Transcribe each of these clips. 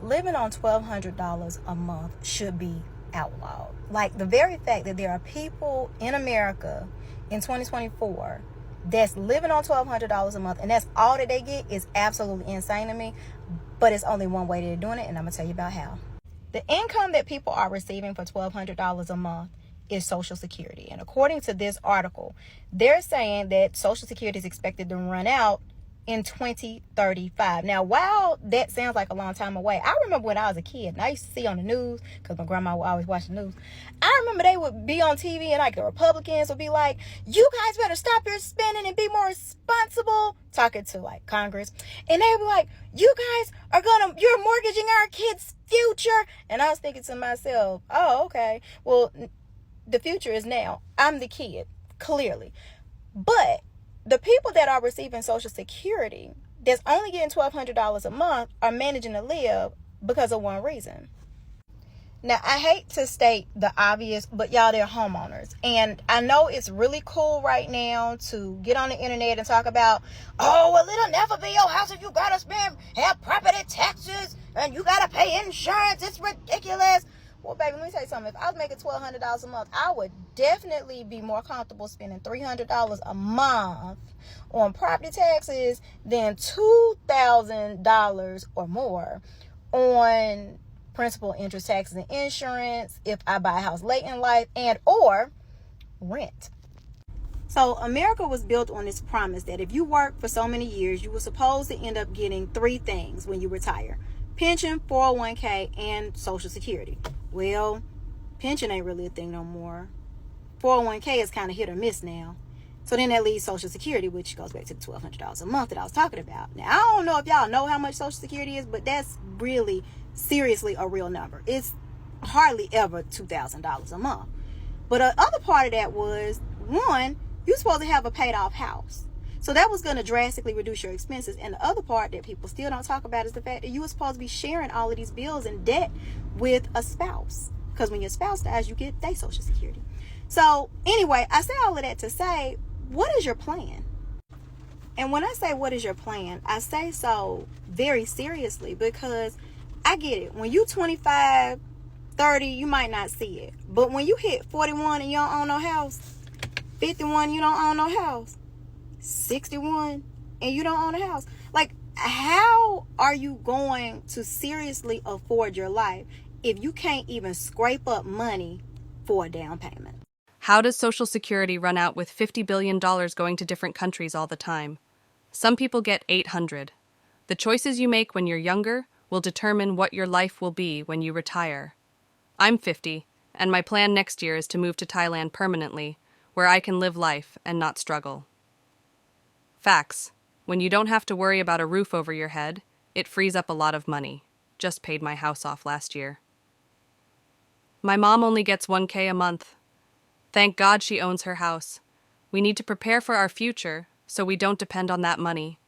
living on $1,200 a month should be outlawed. Like, the very fact that there are people in America in 2024 that's living on $1,200 a month and that's all that they get is absolutely insane to me. But it's only one way they're doing it, and I'm going to tell you about how. The income that people are receiving for $1,200 a month is Social Security. And according to this article, they're saying that Social Security is expected to run out in 2035. Now, while that sounds like a long time away, I remember when I was a kid, and I used to see on the news, because my grandma would always watch the news, I remember they would be on TV, and like the Republicans would be like, you guys better stop your spending and be more responsible, talking to like Congress, and they would be like, you're mortgaging our kids' future. And I was thinking to myself, oh, okay, well, the future is now. I'm the kid, clearly. But the people that are receiving Social Security that's only getting $1,200 a month are managing to live because of one reason. Now, I hate to state the obvious, but y'all, they're homeowners. And I know it's really cool right now to get on the internet and talk about, oh, well, it'll never be your house if you gotta have property taxes and you gotta pay insurance. It's ridiculous. Well, baby, let me tell you something. If I was making $1,200 a month, I would definitely be more comfortable spending $300 a month on property taxes than $2,000 or more on principal, interest, taxes, and insurance if I buy a house late in life and or rent. So America was built on this promise that if you work for so many years, you were supposed to end up getting three things when you retire: pension, 401k, and Social Security. Well, pension ain't really a thing no more. 401k is kind of hit or miss now. So then that leaves Social Security, which goes back to the $1,200 a month that I was talking about. Now, I don't know if y'all know how much Social Security is, but that's really seriously a real number. It's hardly ever $2,000 a month. But the other part of that was, one, you're supposed to have a paid off house. So that was going to drastically reduce your expenses. And the other part that people still don't talk about is the fact that you were supposed to be sharing all of these bills and debt with a spouse. Because when your spouse dies, you get their Social Security. So anyway, I say all of that to say, what is your plan? And when I say what is your plan, I say so very seriously, because I get it. When you 25, 30, you might not see it. But when you hit 41 and you don't own no house, 51, you don't own no house, 61 and you don't own a house. Like, how are you going to seriously afford your life if you can't even scrape up money for a down payment? How does Social Security run out with $50 billion going to different countries all the time? Some people get 800. The choices you make when you're younger will determine what your life will be when you retire. I'm 50, and my plan next year is to move to Thailand permanently, where I can live life and not struggle. Facts. When you don't have to worry about a roof over your head, it frees up a lot of money. Just paid my house off last year. My mom only gets $1,000 a month. Thank God she owns her house. We need to prepare for our future so we don't depend on that money.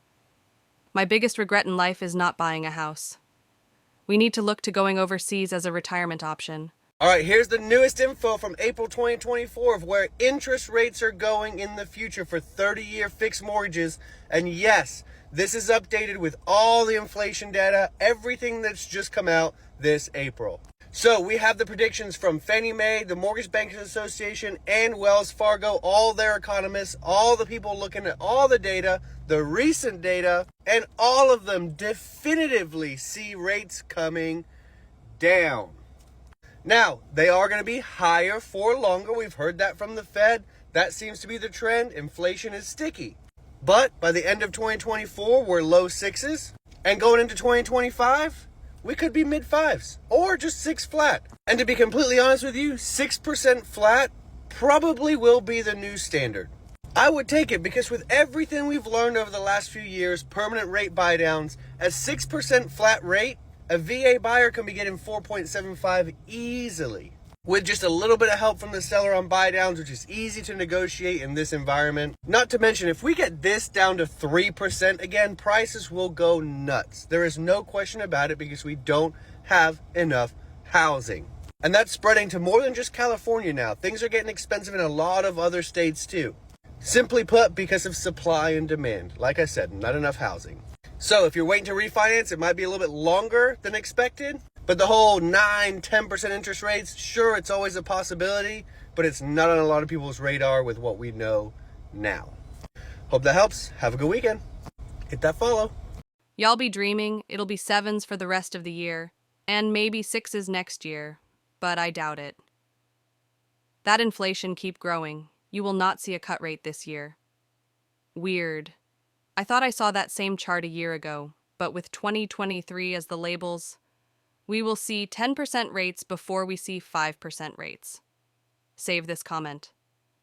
My biggest regret in life is not buying a house. We need to look to going overseas as a retirement option. All right, here's the newest info from April 2024 of where interest rates are going in the future for 30-year fixed mortgages. And yes, this is updated with all the inflation data, everything that's just come out this April. So we have the predictions from Fannie Mae, the Mortgage Bankers Association, and Wells Fargo, all their economists, all the people looking at all the data, the recent data, and all of them definitively see rates coming down. Now, they are going to be higher for longer. We've heard that from the Fed. That seems to be the trend. Inflation is sticky. But by the end of 2024, we're low sixes. And going into 2025, we could be mid fives or just 6 flat. And to be completely honest with you, 6% flat probably will be the new standard. I would take it because with everything we've learned over the last few years, permanent rate buy downs, a 6% flat rate, a VA buyer can be getting 4.75 easily. With just a little bit of help from the seller on buy downs, which is easy to negotiate in this environment. Not to mention, if we get this down to 3% again, prices will go nuts. There is no question about it because we don't have enough housing. And that's spreading to more than just California now. Things are getting expensive in a lot of other states too. Simply put, because of supply and demand. Like I said, not enough housing. So if you're waiting to refinance, it might be a little bit longer than expected. But the whole 9-10% interest rates, sure, it's always a possibility, but it's not on a lot of people's radar with what we know now. Hope that helps. Have a good weekend. Hit that follow. Y'all be dreaming it'll be 7s for the rest of the year, and maybe 6s next year, but I doubt it. That inflation keep growing. You will not see a cut rate this year. Weird. I thought I saw that same chart a year ago, but with 2023 as the labels, we will see 10% rates before we see 5% rates. Save this comment.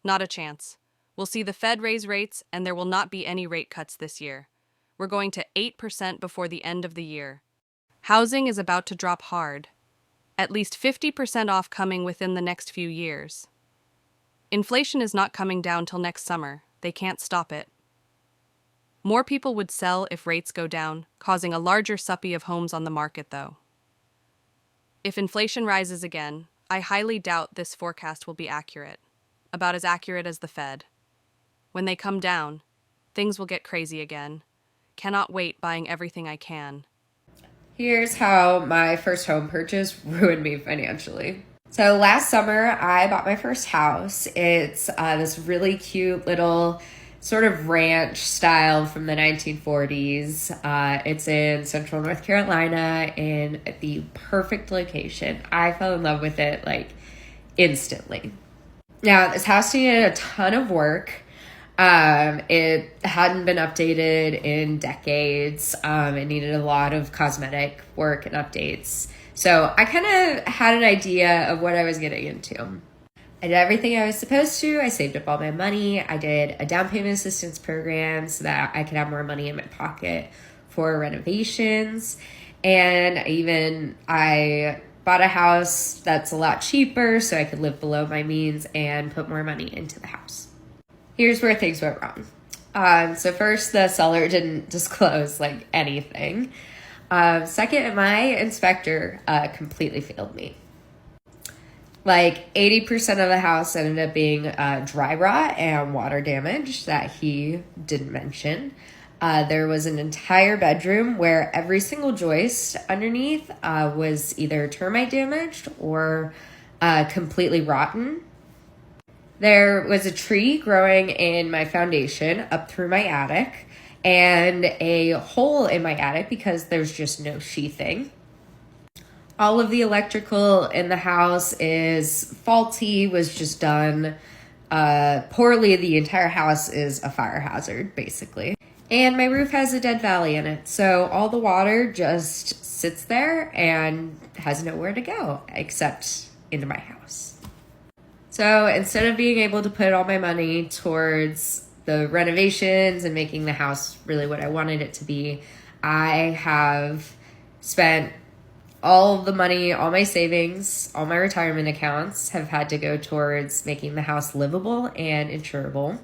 Not a chance. We'll see the Fed raise rates, and there will not be any rate cuts this year. We're going to 8% before the end of the year. Housing is about to drop hard. At least 50% off coming within the next few years. Inflation is not coming down till next summer. They can't stop it. More people would sell if rates go down, causing a larger supply of homes on the market, though. If inflation rises again, I highly doubt this forecast will be accurate. About as accurate as the Fed. When they come down, things will get crazy again. Cannot wait buying everything I can. Here's how my first home purchase ruined me financially. So last summer, I bought my first house. It's this really cute little sort of ranch style from the 1940s. It's in central North Carolina in the perfect location. I fell in love with it like instantly. Now, this house needed a ton of work. It hadn't been updated in decades. It needed a lot of cosmetic work and updates. So I kind of had an idea of what I was getting into. I did everything I was supposed to. I saved up all my money. I did a down payment assistance program so that I could have more money in my pocket for renovations. And I bought a house that's a lot cheaper so I could live below my means and put more money into the house. Here's where things went wrong. So first, the seller didn't disclose like anything. Second, my inspector completely failed me. Like 80% of the house ended up being dry rot and water damage that he didn't mention. There was an entire bedroom where every single joist underneath was either termite damaged or completely rotten. There was a tree growing in my foundation up through my attic and a hole in my attic because there's just no sheathing. All of the electrical in the house is faulty, was just done poorly. The entire house is a fire hazard, basically. And my roof has a dead valley in it. So all the water just sits there and has nowhere to go except into my house. So instead of being able to put all my money towards the renovations and making the house really what I wanted it to be, I have spent all of the money, all my savings, all my retirement accounts have had to go towards making the house livable and insurable.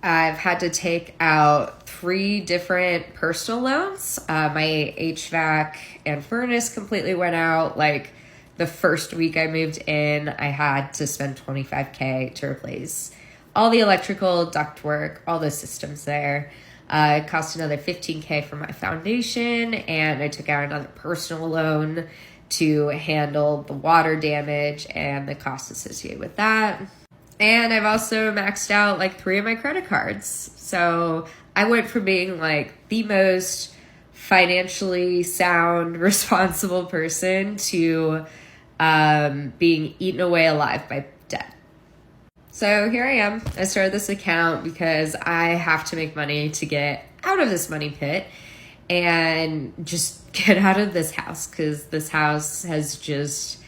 I've had to take out 3 different personal loans. My HVAC and furnace completely went out. Like the first week I moved in, I had to spend $25,000 to replace all the electrical, ductwork, all the systems there. It cost another $15,000 for my foundation, and I took out another personal loan to handle the water damage and the costs associated with that. And I've also maxed out like 3 of my credit cards. So I went from being like the most financially sound, responsible person to being eaten away alive by debt. So here I am. I started this account because I have to make money to get out of this money pit and just get out of this house, because this house has just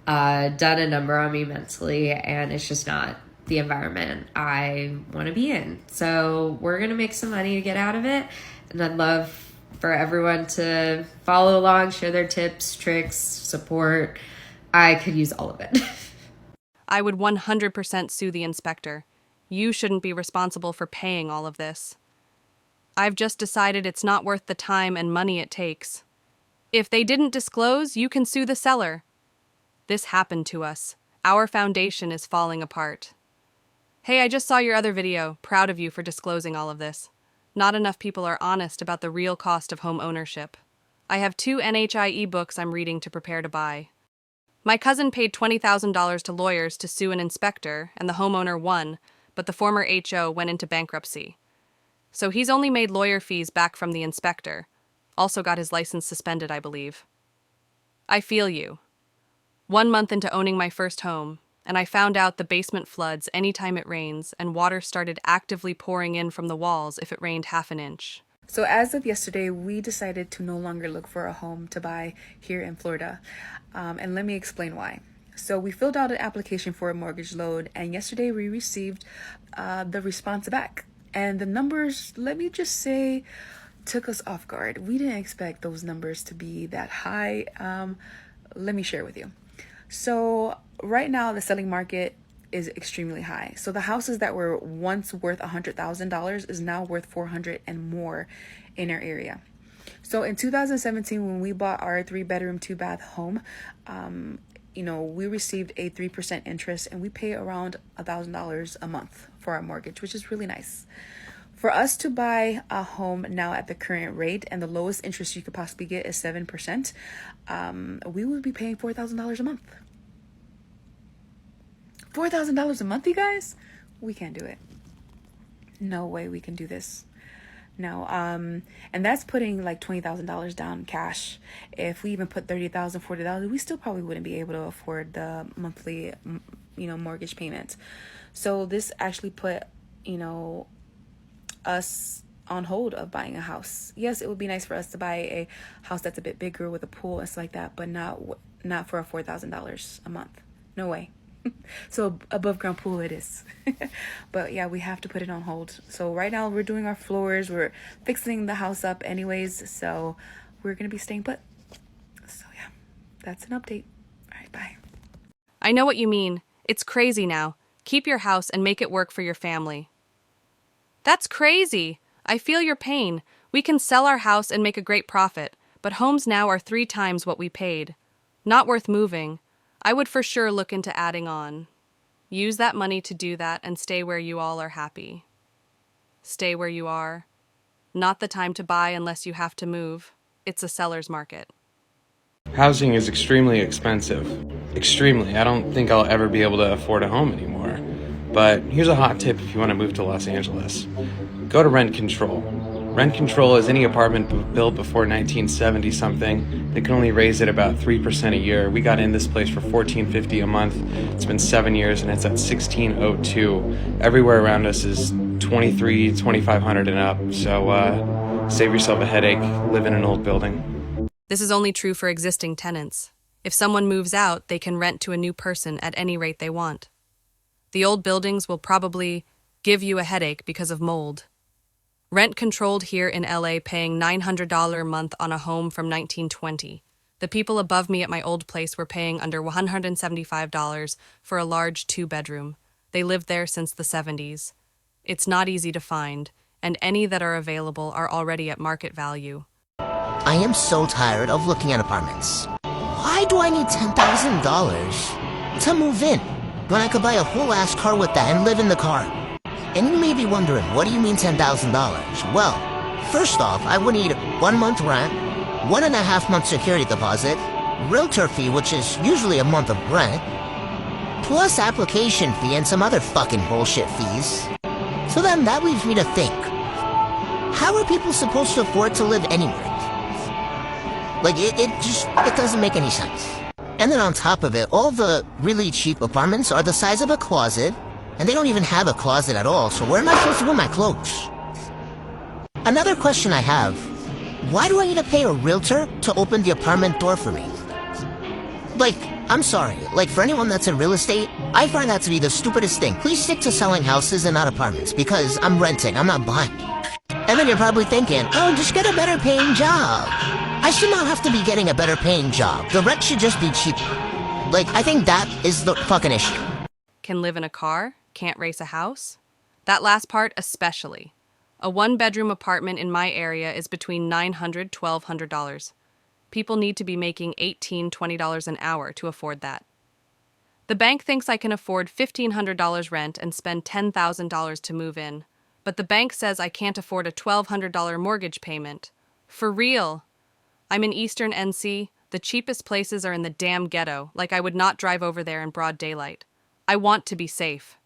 done a number on me mentally, and it's just not the environment I want to be in. So we're going to make some money to get out of it, and I'd love for everyone to follow along, share their tips, tricks, support. I could use all of it. I would 100% sue the inspector. You shouldn't be responsible for paying all of this. I've just decided it's not worth the time and money it takes. If they didn't disclose, you can sue the seller. This happened to us. Our foundation is falling apart. Hey, I just saw your other video. Proud of you for disclosing all of this. Not enough people are honest about the real cost of home ownership. I have 2 NHI ebooks I'm reading to prepare to buy. My cousin paid $20,000 to lawyers to sue an inspector, and the homeowner won, but the former HO went into bankruptcy. So he's only made lawyer fees back from the inspector. Also got his license suspended, I believe. I feel you. 1 month into owning my first home, and I found out the basement floods anytime it rains, and water started actively pouring in from the walls if it rained half an inch. So as of yesterday, we decided to no longer look for a home to buy here in Florida. And let me explain why. So we filled out an application for a mortgage loan, and yesterday we received the response back. And the numbers, let me just say, took us off guard. We didn't expect those numbers to be that high. Let me share with you. So right now, the selling market is extremely high. So the houses that were once worth $100,000 is now worth $400,000 and more in our area. So in 2017, when we bought our 3-bedroom, 2-bath home, we received a 3% interest, and we pay around $1,000 a month for our mortgage, which is really nice. For us to buy a home now at the current rate, and the lowest interest you could possibly get is 7%, we would be paying $4,000 a month. $4,000 a month, you guys? We can't do it. No way we can do this. No. And that's putting like $20,000 down cash. If we even put $30,000, $40,000, we still probably wouldn't be able to afford the monthly, mortgage payments. So this actually put, us on hold of buying a house. Yes, it would be nice for us to buy a house that's a bit bigger with a pool and stuff like that, but not for a $4,000 a month. No way. So above ground pool it is. But yeah, we have to put it on hold. So right now we're doing our floors, we're fixing the house up anyways, so we're gonna be staying put. So yeah, that's an update. All right, bye. I know what you mean. It's crazy now. Keep your house and make it work for your family. That's crazy. I feel your pain. We can sell our house and make a great profit, but homes now are 3 times what we paid. Not worth moving. I would for sure look into adding on. Use that money to do that and stay where you all are happy. Stay where you are. Not the time to buy unless you have to move. It's a seller's market. Housing is extremely expensive. Extremely. I don't think I'll ever be able to afford a home anymore. But here's a hot tip if you want to move to Los Angeles. Go to Rent Control. Rent Control is any apartment built before 1970 something. They can only raise it about 3% a year. We got in this place for $14.50 a month. It's been 7 years and it's at $16.02. Everywhere around us is $23,000, $2,500 and up. So save yourself a headache. Live in an old building. This is only true for existing tenants. If someone moves out, they can rent to a new person at any rate they want. The old buildings will probably give you a headache because of mold. Rent controlled here in LA, paying $900 a month on a home from 1920. The people above me at my old place were paying under $175 for a large 2-bedroom. They lived there since the 70s. It's not easy to find, and any that are available are already at market value. I am so tired of looking at apartments. Why do I need $10,000 to move in when I could buy a whole ass car with that and live in the car? And you may be wondering, what do you mean $10,000? Well, first off, I would need 1 month rent, 1.5 month security deposit, realtor fee, which is usually a month of rent, plus application fee and some other fucking bullshit fees. So then that leaves me to think, how are people supposed to afford to live anywhere? Like, it doesn't make any sense. And then on top of it, all the really cheap apartments are the size of a closet, and they don't even have a closet at all, so where am I supposed to put my clothes? Another question I have, why do I need to pay a realtor to open the apartment door for me? Like, I'm sorry, like for anyone that's in real estate, I find that to be the stupidest thing. Please stick to selling houses and not apartments, because I'm renting, I'm not buying. And then you're probably thinking, oh, just get a better paying job. I should not have to be getting a better paying job. The rent should just be cheaper. Like, I think that is the fucking issue. Can live in a car? Can't race a house? That last part especially. A 1-bedroom apartment in my area is between $900, $1,200. People need to be making $18, $20 an hour to afford that. The bank thinks I can afford $1,500 rent and spend $10,000 to move in, but the bank says I can't afford a $1,200 mortgage payment. For real. I'm in Eastern NC. The cheapest places are in the damn ghetto, like I would not drive over there in broad daylight. I want to be safe.